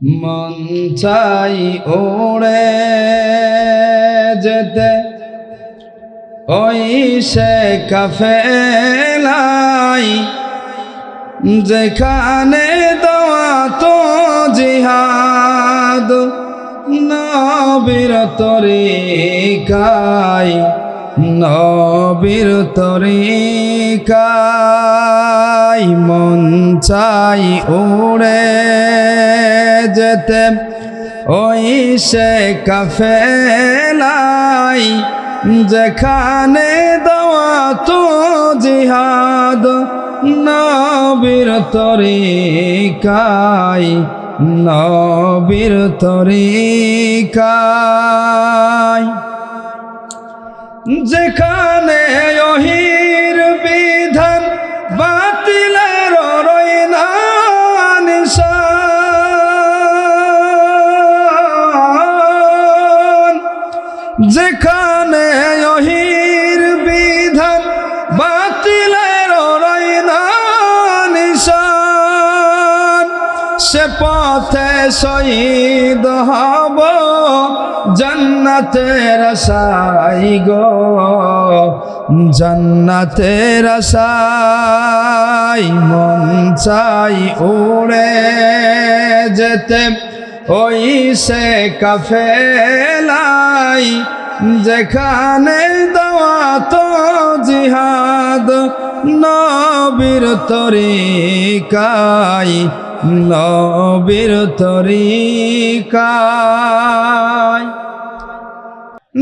মন চাই উড়ে যেতে ওই সে কাফেলাই যেখানে দাওয়াত জিহাদ নবীর তরিকায় নবীর তরিকায় মন চাই উড়ে যেতে ওই সে কাফেলাই যেখানে দাওয়াত জিহাদ নবীর তরিকায় নবীর তরিকায় যেখানে ওহির বিধান বাতিলের রয়না নিশান যেখানে ওহির বিধান বাতিলের রয়না নিশান সে পথে শহীদ হব জান্নাতের আশায় গো জান্নাতের আশায় মন চাই উড়ে যেতে ওই সে কাফেলাই যেখানে দাওয়াত জিহাদ নবীর তরিকায় নবীর তরিকায়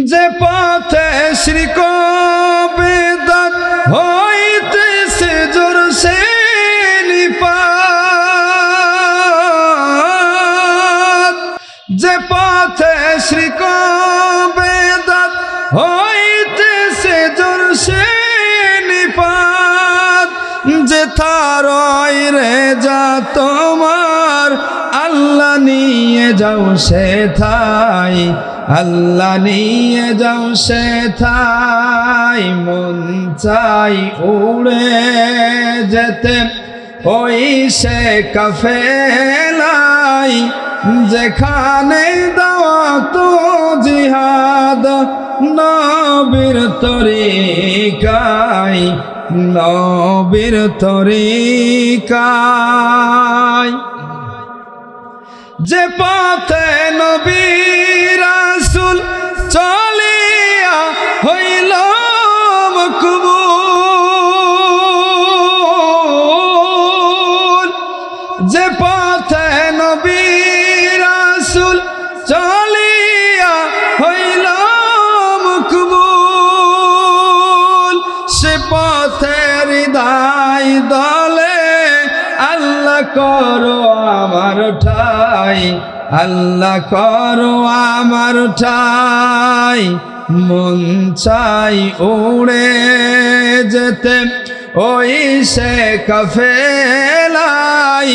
যে পথে শিরক বিদআত হইতেছে জোরসে নিপাত যে পথে শিরক বিদআত হইতেছে জোরসে নিপাত যে থারয় রে যা তোমার আল্লাহ নিয়ে যাও সে থাই আল্লাহ নিয়ে যাও সে থাই মন চাই উড়ে যেতে ওই সে কাফেলাই যেখানে দাওয়াত জিহাদ নবীর তরিকায় নবীর তরিকায় যে পথে নবী রাসূল চলিয়া হইল মকবুল যে পথে নবী রাসূল চলিয়া হইল মকবুল সে পথে হৃদয় দলে আল্লাহ করো আমার ঠাই আল্লাহ করো আমার ঠাই মন চাই উড়ে যেতে ওই সে কাফেলাই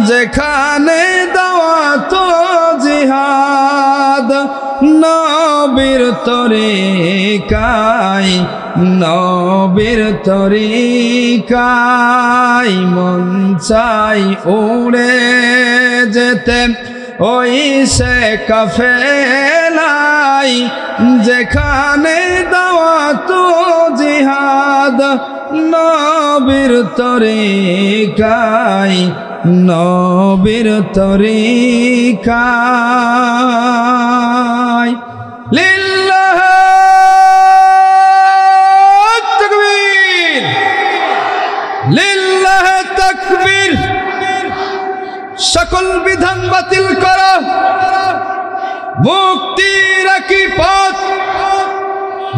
যেখানে দাওয়াত জিহাদ নবীর তরিকায় নবীর তরিকায় মন চাই উড়ে যেতে ওই সে কাফেলাই যেখানে দাওয়াত জিহাদ নবীর তরিকায় নবীর তরিকায় লিল্লাহ তাকবীর লিল্লাহ তাকবীর সকল বিধান বাতিল করা মুক্তির কি পথ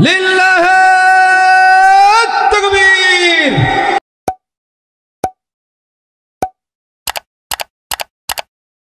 লিল্লাহ